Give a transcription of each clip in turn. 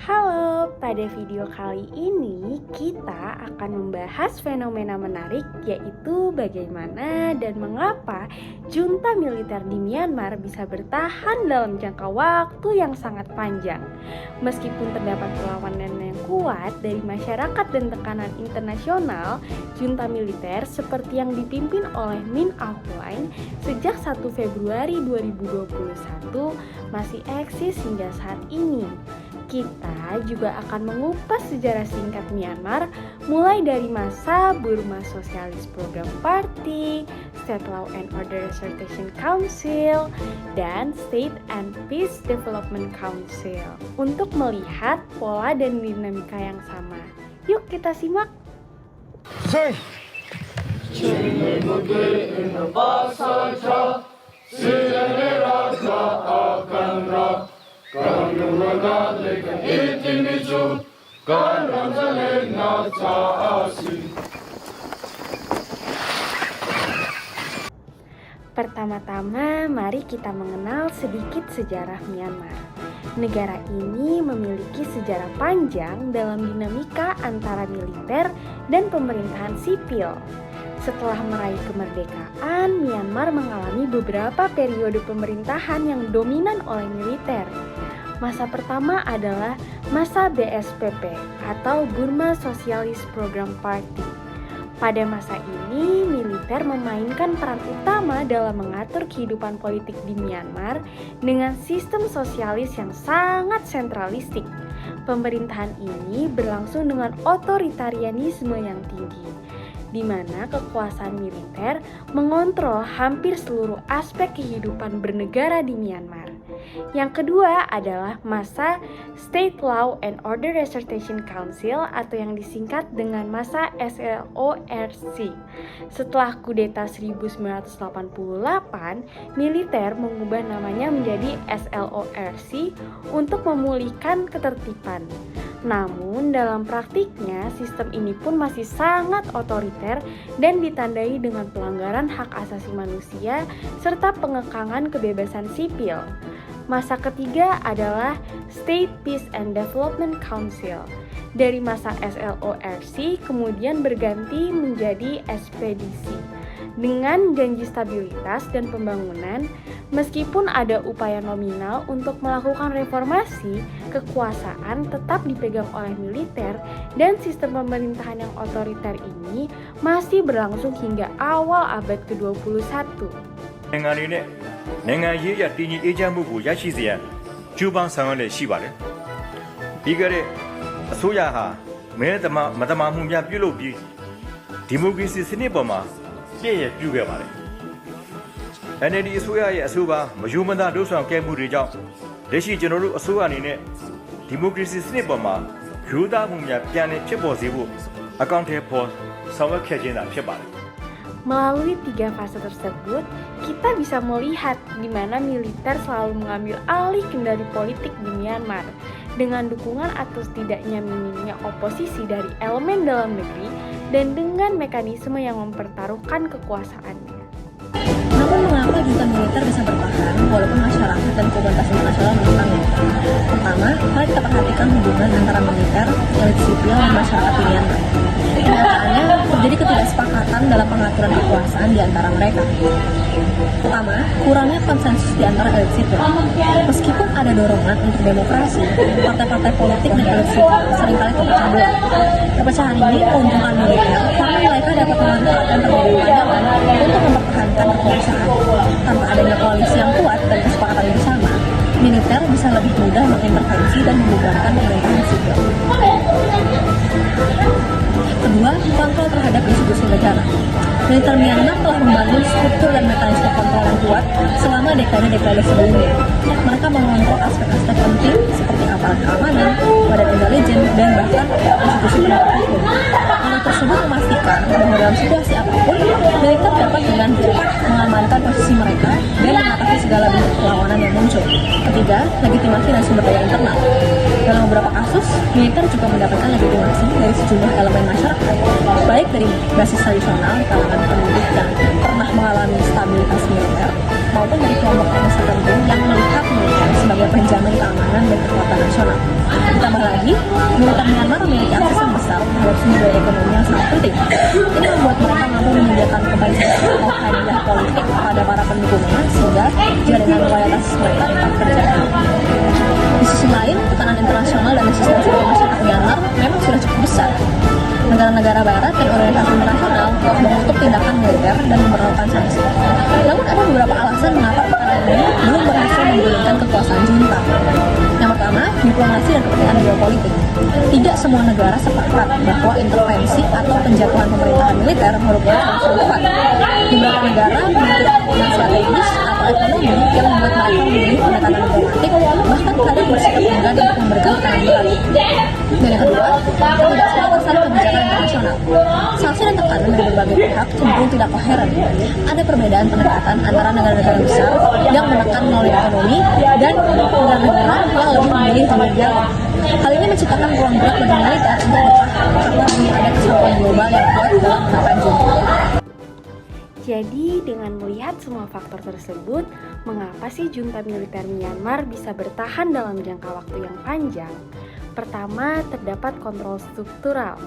Halo, pada video kali ini kita akan membahas fenomena menarik, yaitu bagaimana dan mengapa junta militer di Myanmar bisa bertahan dalam jangka waktu yang sangat panjang. Meskipun terdapat perlawanan yang kuat dari masyarakat dan tekanan internasional, junta militer seperti yang dipimpin oleh Min Aung Hlaing sejak 1 Februari 2021 masih eksis hingga saat ini. Kita juga akan mengupas sejarah singkat Myanmar, mulai dari masa Burma Socialist Program Party, State Law and Order Restoration Council, dan State and Peace Development Council untuk melihat pola dan dinamika yang sama. Yuk kita simak. Pertama-tama, mari kita mengenal sedikit sejarah Myanmar. Negara ini memiliki sejarah panjang dalam dinamika antara militer dan pemerintahan sipil. Setelah meraih kemerdekaan, Myanmar mengalami beberapa periode pemerintahan yang dominan oleh militer. Masa pertama adalah masa BSPP atau Burma Socialist Program Party. Pada masa ini, militer memainkan peran utama dalam mengatur kehidupan politik di Myanmar dengan sistem sosialis yang sangat sentralistik. Pemerintahan ini berlangsung dengan otoritarianisme yang tinggi, di mana kekuasaan militer mengontrol hampir seluruh aspek kehidupan bernegara di Myanmar. Yang kedua adalah masa State Law and Order Restoration Council atau yang disingkat dengan masa SLORC. Setelah kudeta 1988, militer mengubah namanya menjadi SLORC untuk memulihkan ketertiban. Namun dalam praktiknya sistem ini pun masih sangat otoriter dan ditandai dengan pelanggaran hak asasi manusia serta pengekangan kebebasan sipil. Masa ketiga adalah State Peace and Development Council. Dari masa SLORC kemudian berganti menjadi SPDC. Dengan janji stabilitas dan pembangunan, meskipun ada upaya nominal untuk melakukan reformasi, kekuasaan tetap dipegang oleh militer dan sistem pemerintahan yang otoriter ini masih berlangsung hingga awal abad ke-21.နိုင်ငံရေးရတည်ငြိမ်အေးချမ်းမှုကိုရရှိစေရန်ကျိုးပမ်းဆောင်ရွက်လျက်ရှိပါတယ်။ပြီးခဲ့တဲ့အစိုးရဟာမတမာမှုများပြုလုပ်ပြီးဒီမိုကရေစီစနစ်ပေါ်မှာပြည့်ရပြုခဲ့ပါတယ်။ NLD အစိုးရရဲ့အဆိုပါမယုံမသားဒုဆောင်ကဲမှုတွေကြောင့်လက်ရှိကျွန်တော်တို့အစိုးရအနေနဲ့ဒီမိုကရေစီစနစ်ပေါ်မှာရိုးသားမှုများပြန်လည်ဖြစ်ပေါ်စေဖို့အကောင့်ထဲပေါ်ဆောင်ရွက်ခဲ့ခြင်းသာဖြစ်ပါတယ်။ Melalui 3 fase tersebut, kita bisa melihat di mana militer selalu mengambil alih kendali politik di Myanmar dengan dukungan atau setidaknya minimnya oposisi dari elemen dalam negeri dan dengan mekanisme yang mempertaruhkan kekuasaannya. Namun mengapa junta militer bisa bertahan walaupun masyarakat dan komunitas internasional menentangnya? Pertama, mari kita perhatikan hubungan antara militer, elit sipil, dan masyarakat di Myanmar. Kenyataannya terjadi ketidaksepakatan dalam pengaturan kekuasaan di antara mereka. Pertama, kurangnya konsensus di antara elit sipil. Meskipun ada dorongan untuk demokrasi, partai-partai politik dan elit sipil seringkali terpecah belah. Perpecahan ini menguntungkan militer karena mereka dapat memanfaatkan terjadi pandangan untuk mempertahankan kekuasaan. Tanpa adanya koalisi yang kuat dan kesepakatan bersama, militer bisa lebih mudah mengintervensi dan membubarkan pemerintahan sipil. Kedua, kontrol terhadap institusi negara. Militer Myanmar telah membangun struktur dan mekanisme kontrol yang kuat selama dekade-dekade sebelumnya. Mereka mengontrol aspek-aspek penting seperti aparat keamanan, badan intelijen, dan bahkan institusi penegak hukum. Hal tersebut memastikan bahwa dalam situasi apapun, militer dapat dengan cepat mengamankan posisi mereka dan mengatasi segala bentuk perlawanan yang muncul. Ketiga, legitimasi dan sumber daya internal. Dalam beberapa kasus, militer juga mendapatkan legitimasi dari sejumlah elemen masyarakat, baik dari basis tradisional, kalangan penduduk yang pernah mengalami stabilitas militer, maupun dari kelompok etnis tertentu yang melihat militer sebagai penjamin keamanan dan kekuatan nasional. Ditambah lagi, militer Myanmar memiliki akses yang besar terhadap sumber daya ekonomi yang sangat penting. Ini membuat mereka mampu menyediakan kebajikan atau hadiah politik kepada para pendukungnya sehingga jaringan loyalitas mereka tetap terjaga. Di sisi lain, tekanan internasional dan resistensi dari masyarakat Myanmar memang sudah cukup besar. Negara-negara barat dan organisasi internasional telah mengutuk tindakan militer dan memperlakukan sanksi. Namun ada beberapa alasan mengapa tekanan ini belum berhasil menggulingkan kekuasaan junta. Yang pertama, diplomasi dan kepentingan geopolitik. Tidak semua negara sepakat bahwa intervensi atau penjatuhan pemerintahan militer merupakan solusi tepat. Beberapa negara memiliki kepentingan strategis atau ekonomi yang membuat mereka memilih pendekatan diplomatik, bahkan kadang bersikap enggan untuk memberikan tekanan berat. Dan yang kedua, ketidakselarasan kebijakan internasional. Sanksi dan tekanan dari berbagai pihak cenderung tidak koheren. Ada perbedaan pendekatan antara negara-negara besar yang menekan melalui ekonomi dan negara-negara yang lebih memilih jalur dialog. Hal ini menciptakan ruang gerak bagi militer untuk bertahan karena belum ada kesatuan global yang kuat dalam menahan junta. Jadi, dengan melihat semua faktor tersebut, mengapa sih junta militer Myanmar bisa bertahan dalam jangka waktu yang panjang? Pertama, terdapat kontrol struktural.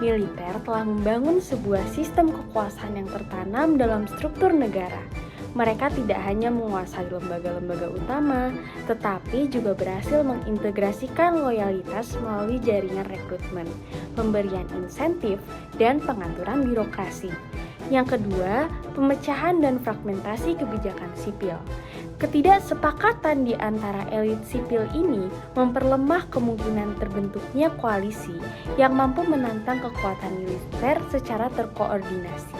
Militer telah membangun sebuah sistem kekuasaan yang tertanam dalam struktur negara. Mereka tidak hanya menguasai lembaga-lembaga utama, tetapi juga berhasil mengintegrasikan loyalitas melalui jaringan rekrutmen, pemberian insentif, dan pengaturan birokrasi. Yang kedua, pemecahan dan fragmentasi kebijakan sipil. Ketidaksepakatan di antara elit sipil ini memperlemah kemungkinan terbentuknya koalisi yang mampu menantang kekuatan militer secara terkoordinasi.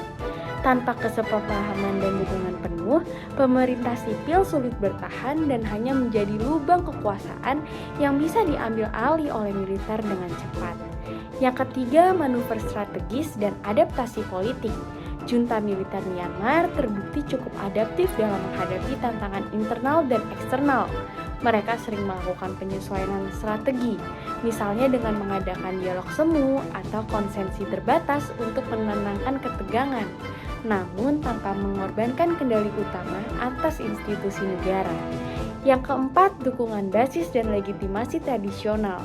Tanpa kesepahaman dan dukungan penuh, pemerintah sipil sulit bertahan dan hanya menjadi lubang kekuasaan yang bisa diambil alih oleh militer dengan cepat. Yang ketiga, manuver strategis dan adaptasi politik. Junta militer Myanmar terbukti cukup adaptif dalam menghadapi tantangan internal dan eksternal. Mereka sering melakukan penyesuaian strategi, misalnya dengan mengadakan dialog semu atau konsensi terbatas untuk menenangkan ketegangan, namun tanpa mengorbankan kendali utama atas institusi negara. Yang keempat, dukungan basis dan legitimasi tradisional.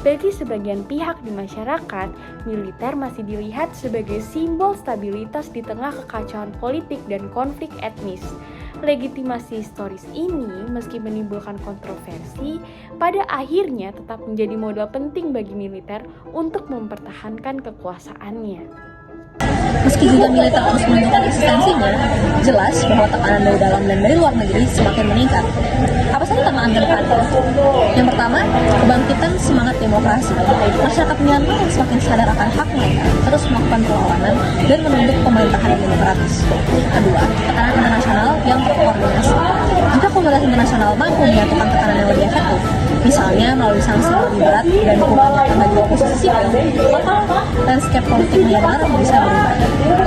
Bagi sebagian pihak di masyarakat, militer masih dilihat sebagai simbol stabilitas di tengah kekacauan politik dan konflik etnis. Legitimasi historis ini, meski menimbulkan kontroversi, pada akhirnya tetap menjadi modal penting bagi militer untuk mempertahankan kekuasaannya. Meski juga militer terus menunjukkan eksistensinya, jelas bahwa tekanan dari dalam dan dari luar negeri semakin meningkat. Apa saja tantangan ke depannya? Yang pertama, kebangkitan semangat demokrasi. Masyarakat Myanmar yang semakin sadar akan hak mereka terus melakukan perlawanan dan menuntut pemerintahan yang demokratis. Kedua, tekanan internasional yang terkoordinasi. Jika komunitas internasional mampu menyatukan tekanan yang lebih efektif, misalnya melalui sanksi yang lebih berat dan dukungan nyata bagi oposisi sipil, maka landscape politik Myanmar bisa berubah.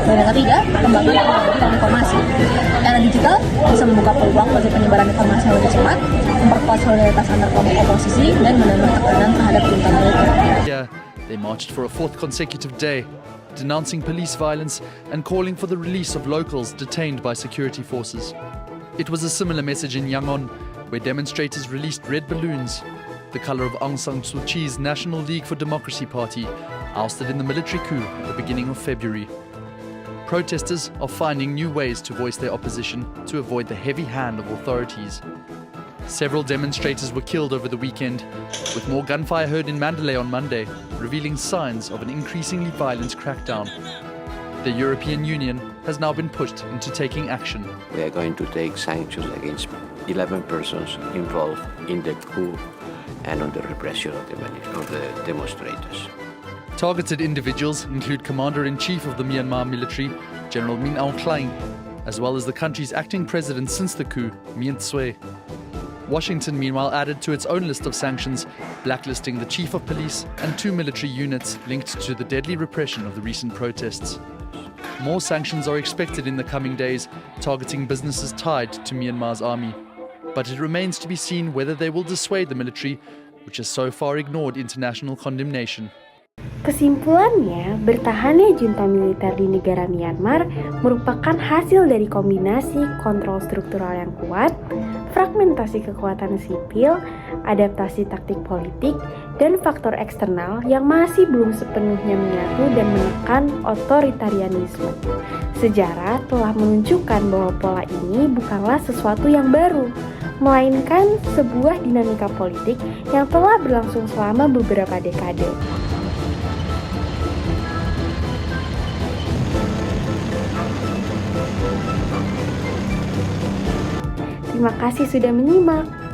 Dan yang ketiga, perkembangan teknologi informasi. Era digital bisa membuka peluang bagi penyebaran informasi yang lebih cepat, memperkuat solidaritas antar kelompok oposisi, dan menambah tekanan terhadap junta militer. Yeah, they marched for a fourth consecutive day, denouncing police violence and calling for the release of locals detained by security forces. It was a similar message in Yangon, where demonstrators released red balloons, the color of Aung San Suu Kyi's National League for Democracy party, ousted in the military coup at the beginning of February. Protesters are finding new ways to voice their opposition to avoid the heavy hand of authorities. Several demonstrators were killed over the weekend, with more gunfire heard in Mandalay on Monday, revealing signs of an increasingly violent crackdown. The European Union has now been pushed into taking action. We are going to take sanctions against 11 persons involved in the coup and on the repression of the demonstrators. Targeted individuals include Commander-in-Chief of the Myanmar military, General Min Aung Hlaing, as well as the country's acting president since the coup, Myint Swe. Washington, meanwhile, added to its own list of sanctions, blacklisting the chief of police and 2 military units linked to the deadly repression of the recent protests. More sanctions are expected in the coming days, targeting businesses tied to Myanmar's army. But it remains to be seen whether they will dissuade the military, which has so far ignored international condemnation. Kesimpulannya, bertahannya junta militer di negara Myanmar merupakan hasil dari kombinasi kontrol struktural yang kuat, fragmentasi kekuatan sipil, adaptasi taktik politik, dan faktor eksternal yang masih belum sepenuhnya menyatu dan menekan otoritarianisme. Sejarah telah menunjukkan bahwa pola ini bukanlah sesuatu yang baru, melainkan sebuah dinamika politik yang telah berlangsung selama beberapa dekade. Terima kasih sudah menyimak.